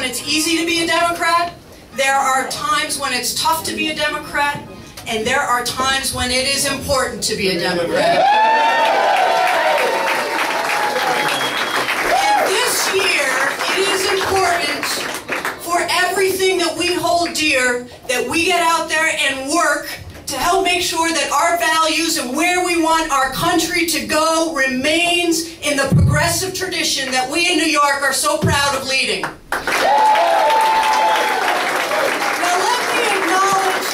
it's easy to be a Democrat. There are times when it's tough to be a Democrat. And there are times when it is important to be a Democrat. And this year, it is important for everything that we hold dear that we get out there and work to help make sure that our values and where we want our country to go remains in the progressive tradition that we in New York are so proud of leading. Now let me acknowledge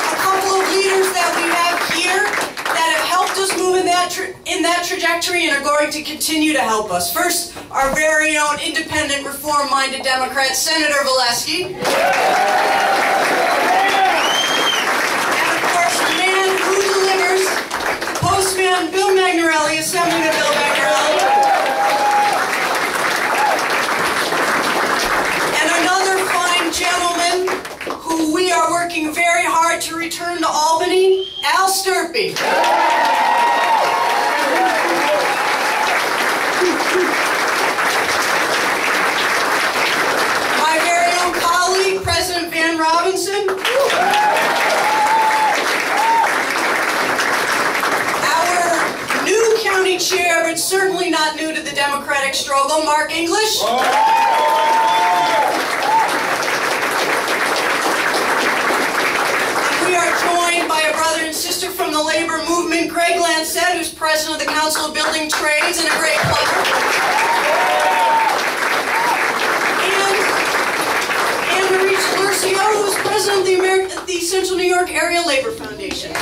a couple of leaders that we have here that have helped us move in that trajectory and are going to continue to help us. First, our very own independent, reform-minded Democrat, Senator Valesky. Postman Bill Magnarelli, Assemblyman Bill Magnarelli. And another fine gentleman who we are working very hard to return to Albany, Al Sturpey. My very own colleague, President Van Robinson. Chair, but certainly not new to the Democratic struggle, Mark English. We are joined by a brother and sister from the labor movement, Greg Lancet, who's president of the Council of Building Trades and a great plumber. And Marie Buerkle, who is president of the Central New York Area Labor Foundation.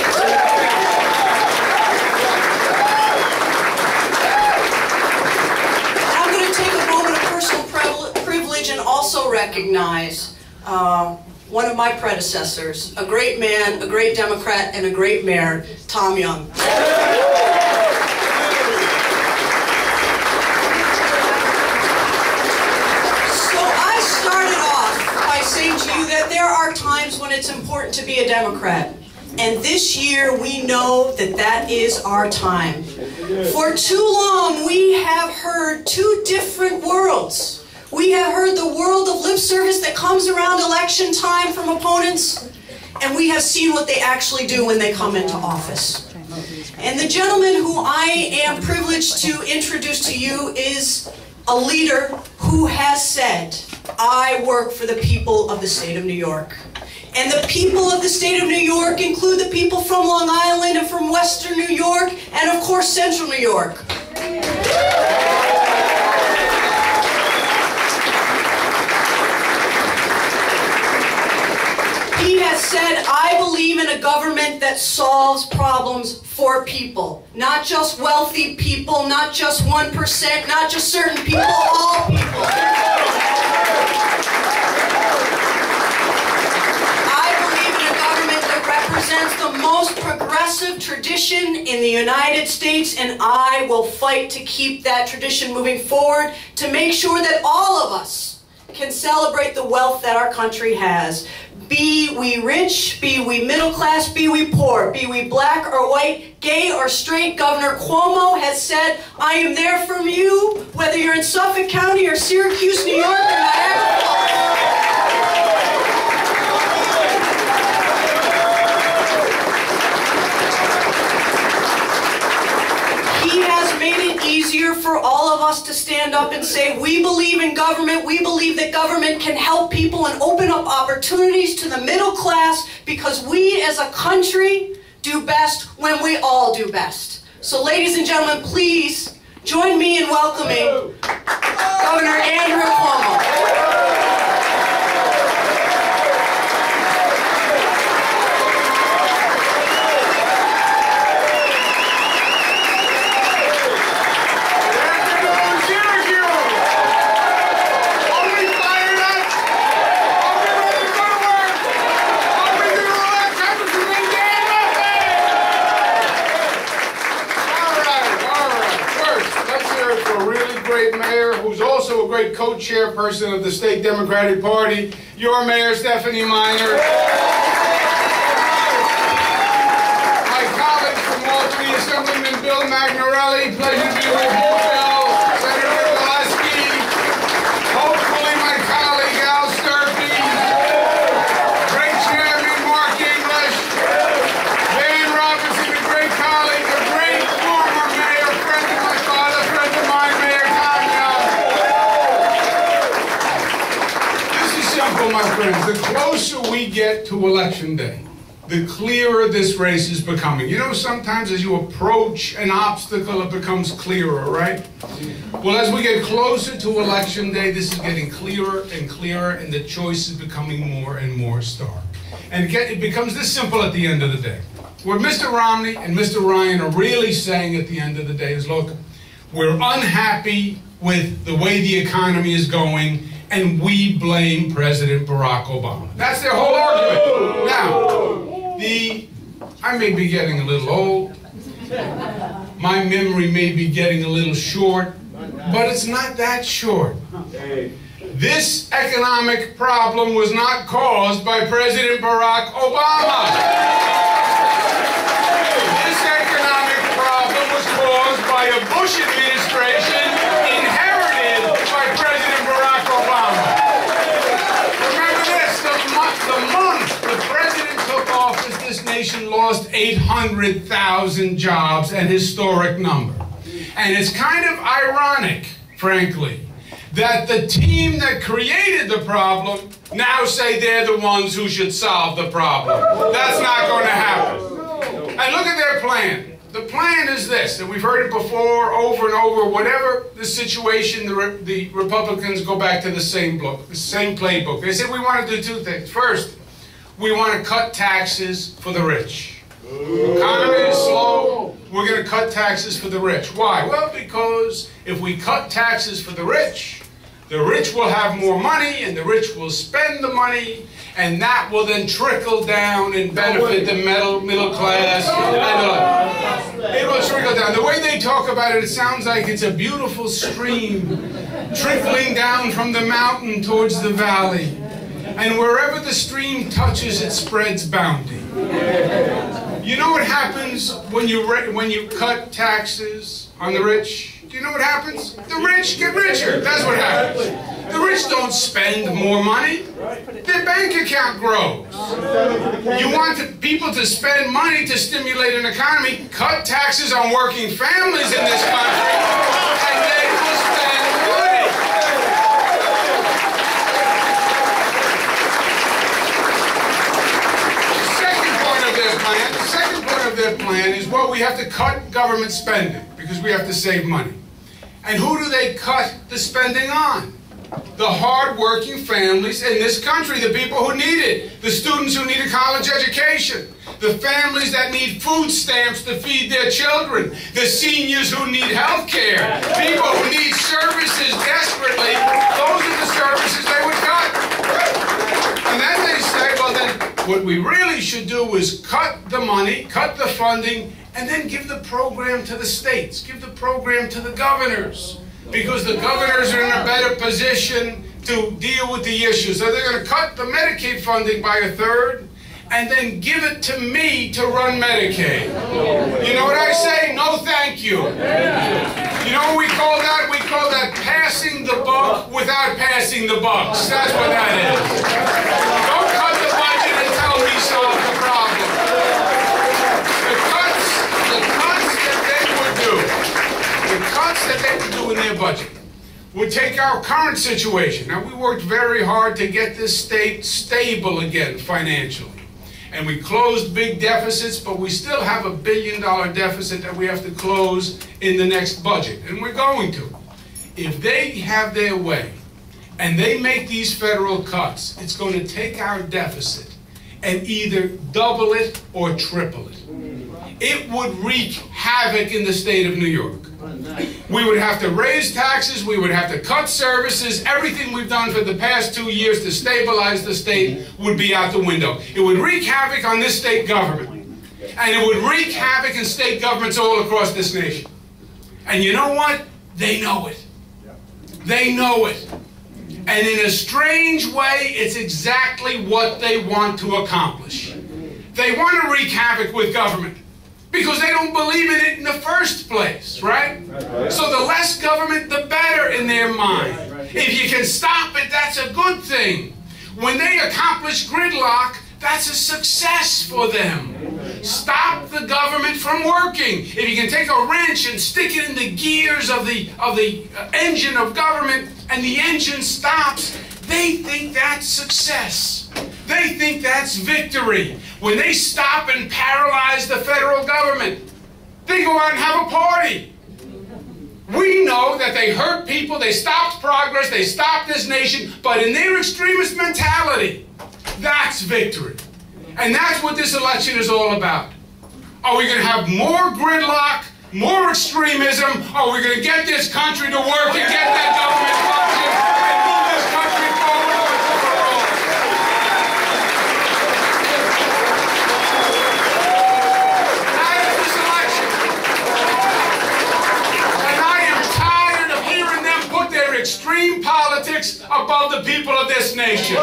And also recognize one of my predecessors, a great man, a great Democrat, and a great mayor, Tom Young. So I started off by saying to you that there are times when it's important to be a Democrat. And this year we know that that is our time. For too long we have heard two different worlds. We have heard the world of lip service that comes around election time from opponents, and we have seen what they actually do when they come into office. And the gentleman who I am privileged to introduce to you is a leader who has said, I work for the people of the state of New York. And the people of the state of New York include the people from Long Island and from Western New York, and of course Central New York. He has said, I believe in a government that solves problems for people. Not just wealthy people, not just 1%, not just certain people, all people. I believe in a government that represents the most progressive tradition in the United States, and I will fight to keep that tradition moving forward to make sure that all of us can celebrate the wealth that our country has. Be we rich, be we middle class, be we poor, be we black or white, gay or straight, Governor Cuomo has said, I am there for you, whether you're in Suffolk County or Syracuse, New York, or Niagara Falls. He has made it easier for all of us to stand up and say, we believe in government, we believe that government can help people and open up opportunities to the middle class, because we as a country do best when we all do best. So ladies and gentlemen, please join me in welcoming Governor Andrew Cuomo. Great co-chairperson of the State Democratic Party, your Mayor Stephanie Miner. My colleagues from Albany, Assemblyman Bill Magnarelli, pleasure to be with you, Bill, Senator Valesky. Hopefully my colleague closer we get to Election Day, the clearer this race is becoming. You know, sometimes as you approach an obstacle, it becomes clearer, right? Well, as we get closer to Election Day, this is getting clearer and clearer, and the choice is becoming more and more stark. And it becomes this simple at the end of the day. What Mr. Romney and Mr. Ryan are really saying at the end of the day is, look, we're unhappy with the way the economy is going, and we blame President Barack Obama. That's their whole argument. Now, I may be getting a little old. My memory may be getting a little short, but it's not that short. This economic problem was not caused by President Barack Obama. This economic problem was caused by a Bush administration inherited by President Barack Obama. Remember this, the month the president took office, this nation lost 800,000 jobs, an historic number. And it's kind of ironic, frankly, that the team that created the problem now say they're the ones who should solve the problem. That's not going to happen. And look at their plan. The plan is this, and we've heard it before, over and over, whatever the situation, the Republicans go back to the same book, the same playbook. They said we want to do two things. First, we want to cut taxes for the rich. The economy is slow, we're going to cut taxes for the rich. Why? Well, because if we cut taxes for the rich will have more money, and the rich will spend the money, and that will then trickle down and benefit the middle class. It will trickle down. The way they talk about it, it sounds like it's a beautiful stream trickling down from the mountain towards the valley. And wherever the stream touches, it spreads bounty. You know what happens when you cut taxes on the rich? Do you know what happens? The rich get richer. That's what happens. The rich don't spend more money. Their bank account grows. You want people to spend money to stimulate an economy, cut taxes on working families in this country, and they will spend money. The second part of their plan is, well, we have to cut government spending because we have to save money. And who do they cut the spending on? The hard-working families in this country, the people who need it, the students who need a college education, the families that need food stamps to feed their children, the seniors who need health care, people who need services desperately. Those are the services they would cut. And then they say, well, then what we really should do is cut the money, cut the funding, and then give the program to the states, give the program to the governors, because the governors are in a better position to deal with the issues. So they're going to cut the Medicaid funding by a third, and then give it to me to run Medicaid. You know what I say? No, thank you. You know what we call that? We call that passing the buck without passing the bucks. That's what that is. Don't cut the budget and tell me solve the problem. The cuts that they would do in their budget would take our current situation. Now, we worked very hard to get this state stable again financially. And we closed big deficits, but we still have $1 billion deficit that we have to close in the next budget. And we're going to. If they have their way and they make these federal cuts, it's going to take our deficit and either double it or triple it. It would wreak havoc in the state of New York. We would have to raise taxes, we would have to cut services, everything we've done for the past 2 years to stabilize the state would be out the window. It would wreak havoc on this state government. And it would wreak havoc in state governments all across this nation. And you know what? They know it. They know it. And in a strange way, it's exactly what they want to accomplish. They want to wreak havoc with government, because they don't believe in it in the first place, right? So the less government, the better in their mind. If you can stop it, that's a good thing. When they accomplish gridlock, that's a success for them. Stop the government from working. If you can take a wrench and stick it in the gears of the engine of government and the engine stops, they think that's success. They think that's victory. When they stop and paralyze the federal government, they go out and have a party. We know that they hurt people, they stopped progress, they stopped this nation, but in their extremist mentality, that's victory. And that's what this election is all about. Are we going to have more gridlock, more extremism? Or are we going to get this country to work and get that government function and move this country forward? That is this election. And I am tired of hearing them put their extreme politics above the people of this nation.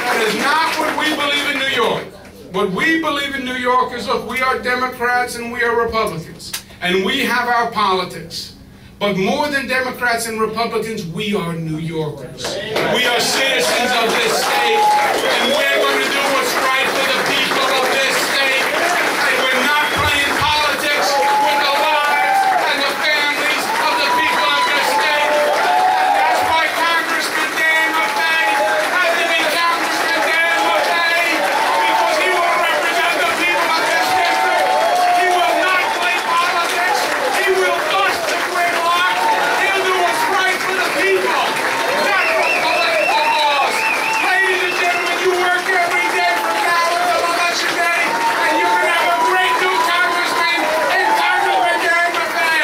That is not what we believe in New York. What we believe in New York is, look, we are Democrats and we are Republicans. And we have our politics. But more than Democrats and Republicans, we are New Yorkers. We are citizens of this state. And we're going to do what's right for the people of this state. And we're not playing politics with the lives and the families of the people of this state. And that's why Congressman Dan Maffei has to be Congressman Dan Maffei, because he will represent the people of this district. He will not play politics. He will bust the gridlock. He'll do what's right for the people, not for political laws. Ladies and gentlemen, you work every day from now until election day, and you're going to have a great new congressman in Congressman Dan Maffei.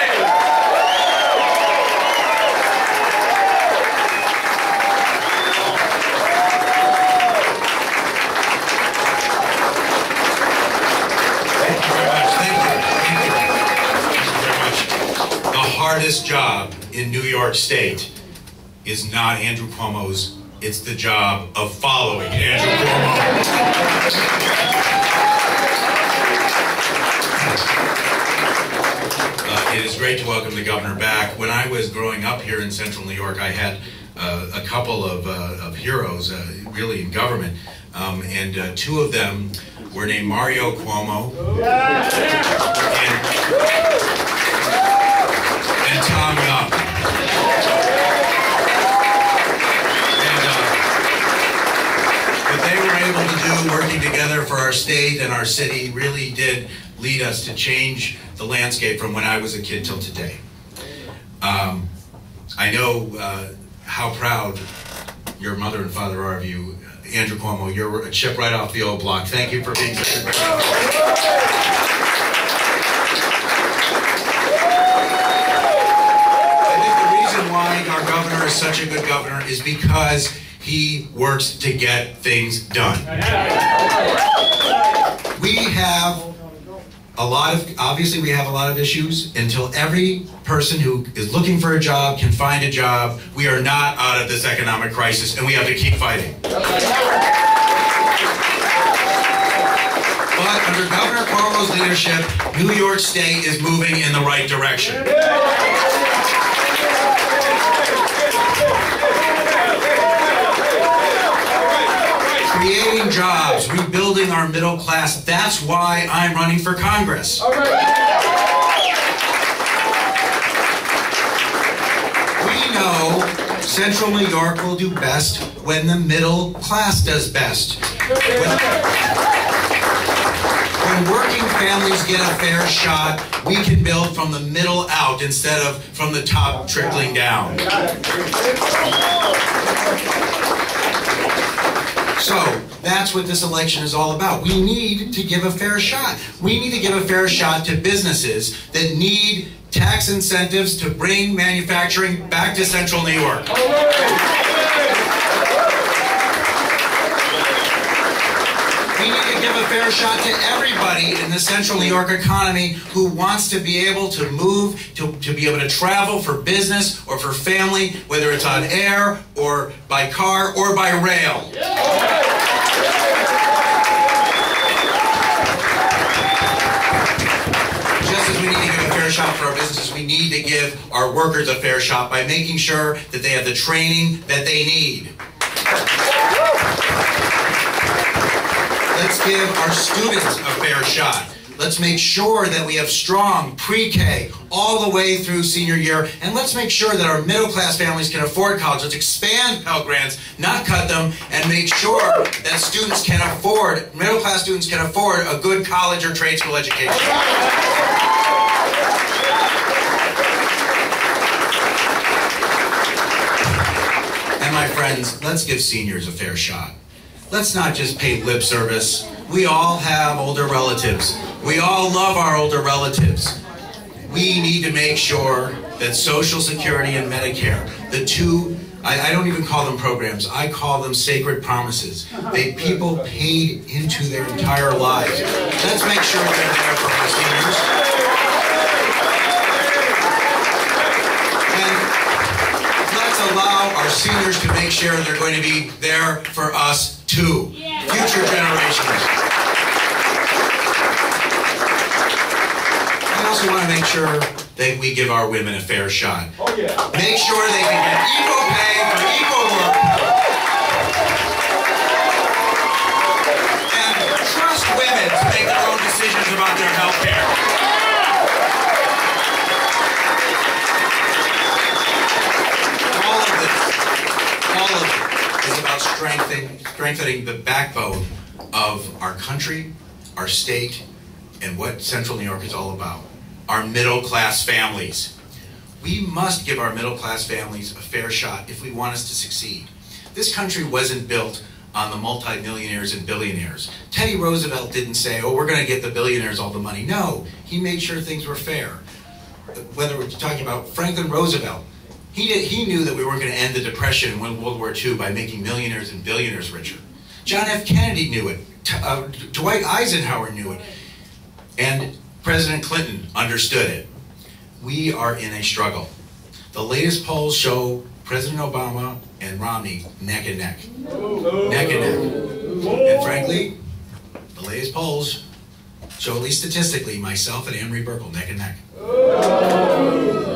Thank you very much. Thank you. Thank you. Thank you very much. The hardest job in New York State is not Andrew Cuomo's. It's the job of following Andrew Cuomo. It is great to welcome the governor back. When I was growing up here in central New York, I had a couple of heroes, really in government, and two of them were named Mario Cuomo and Tom Young. What they were able to do, working together for our state and our city, really did lead us to change the landscape from when I was a kid till today. I know how proud your mother and father are of you. Andrew Cuomo, you're a chip right off the old block. Thank you for being such a great governor. I think the reason why our governor is such a good governor is because he works to get things done. We have obviously we have a lot of issues. Until every person who is looking for a job can find a job, we are not out of this economic crisis, and we have to keep fighting. But under Governor Cuomo's leadership, New York State is moving in the right direction. Creating jobs, rebuilding our middle class. That's why I'm running for Congress. We know Central New York will do best when the middle class does best. When working families get a fair shot, we can build from the middle out instead of from the top trickling down. So that's what this election is all about. We need to give a fair shot. We need to give a fair shot to businesses that need tax incentives to bring manufacturing back to Central New York. We need to give a fair shot to everybody in the Central New York economy who wants to be able to move, to be able to travel for business or for family, whether it's on air or by car or by rail. Just as we need to give a fair shot for our businesses, we need to give our workers a fair shot by making sure that they have the training that they need. Let's give our students a fair shot. Let's make sure that we have strong pre-K all the way through senior year, and let's make sure that our middle-class families can afford college. Let's expand Pell Grants, not cut them, and make sure that students can afford, middle-class students can afford a good college or trade school education. And my friends, let's give seniors a fair shot. Let's not just pay lip service. We all have older relatives. We all love our older relatives. We need to make sure that Social Security and Medicare, the two, I don't even call them programs, I call them sacred promises. People paid into their entire lives. Let's make sure they're there for our seniors. And let's allow our seniors to make sure they're going to be there for us too. Future generations. I also want to make sure that we give our women a fair shot. Make sure they can get equal pay for equal work. And trust women to make their own decisions about their health care. All of it is about strengthening the backbone of our country, our state, and what Central New York is all about. Our middle-class families. We must give our middle-class families a fair shot if we want us to succeed. This country wasn't built on the multimillionaires and billionaires. Teddy Roosevelt didn't say, oh, we're going to get the billionaires all the money. No, he made sure things were fair. Whether we're talking about Franklin Roosevelt, he knew that we weren't going to end the Depression and win World War II by making millionaires and billionaires richer. John F. Kennedy knew it. Dwight Eisenhower knew it. And President Clinton understood it. We are in a struggle. The latest polls show President Obama and Romney neck and neck. Neck and neck. And frankly, the latest polls show, at least statistically, myself and Marie Buerkle neck and neck.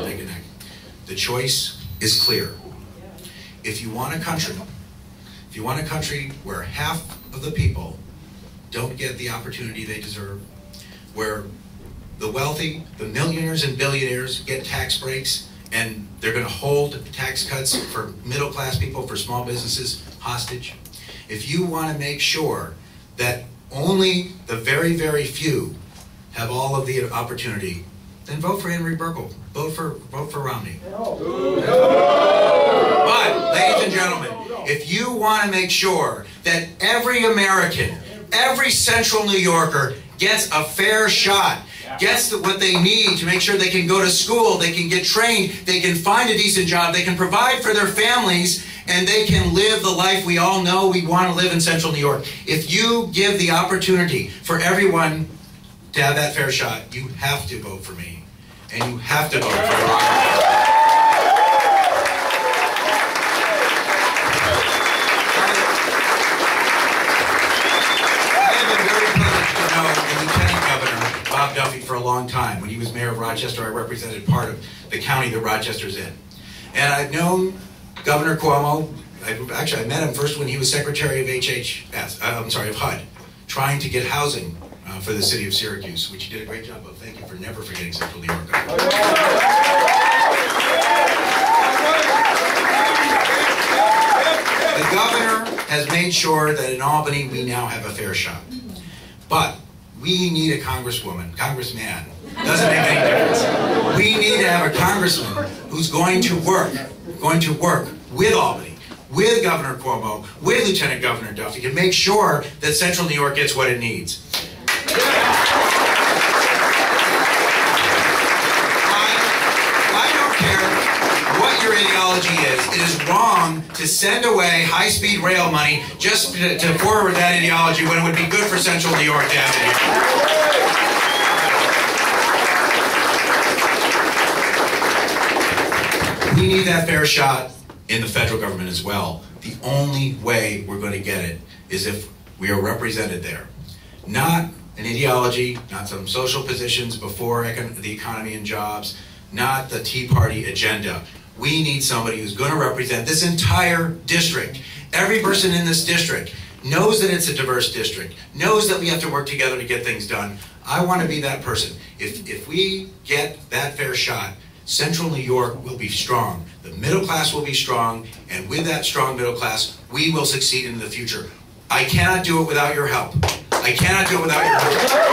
Neck and neck. The choice is clear. If you want a country where half of the people don't get the opportunity they deserve, where the wealthy, the millionaires and billionaires get tax breaks, and they're going to hold tax cuts for middle-class people, for small businesses, hostage. If you want to make sure that only the very, very few have all of the opportunity, then vote for Marie Buerkle. Vote for Romney. But, ladies and gentlemen, if you want to make sure that every American, every Central New Yorker gets a fair shot, gets what they need to make sure they can go to school, they can get trained, they can find a decent job, they can provide for their families, and they can live the life we all know we want to live in Central New York. If you give the opportunity for everyone to have that fair shot, you have to vote for me, and you have to vote for R-Onondaga. For a long time. When he was mayor of Rochester, I represented part of the county that Rochester's in. And I've known Governor Cuomo. I met him first when he was secretary of HUD, trying to get housing for the city of Syracuse, which he did a great job of. Thank you for never forgetting Central New York. The governor has made sure that in Albany we now have a fair shot. But we need a congressman. Doesn't make any difference. We need to have a congressman who's going to work with Albany, with Governor Cuomo, with Lieutenant Governor Duffy to make sure that Central New York gets what it needs. I don't care what your ideology is. It is wrong to send away high-speed rail money just to forward that ideology when it would be good for Central New York to have it. We need that fair shot in the federal government as well. The only way we're going to get it is if we are represented there. Not an ideology, not some social positions before the economy and jobs, not the Tea Party agenda. We need somebody who's going to represent this entire district. Every person in this district knows that it's a diverse district, knows that we have to work together to get things done. I want to be that person. If we get that fair shot, Central New York will be strong. The middle class will be strong, and with that strong middle class, we will succeed in the future. I cannot do it without your help. I cannot do it without your help.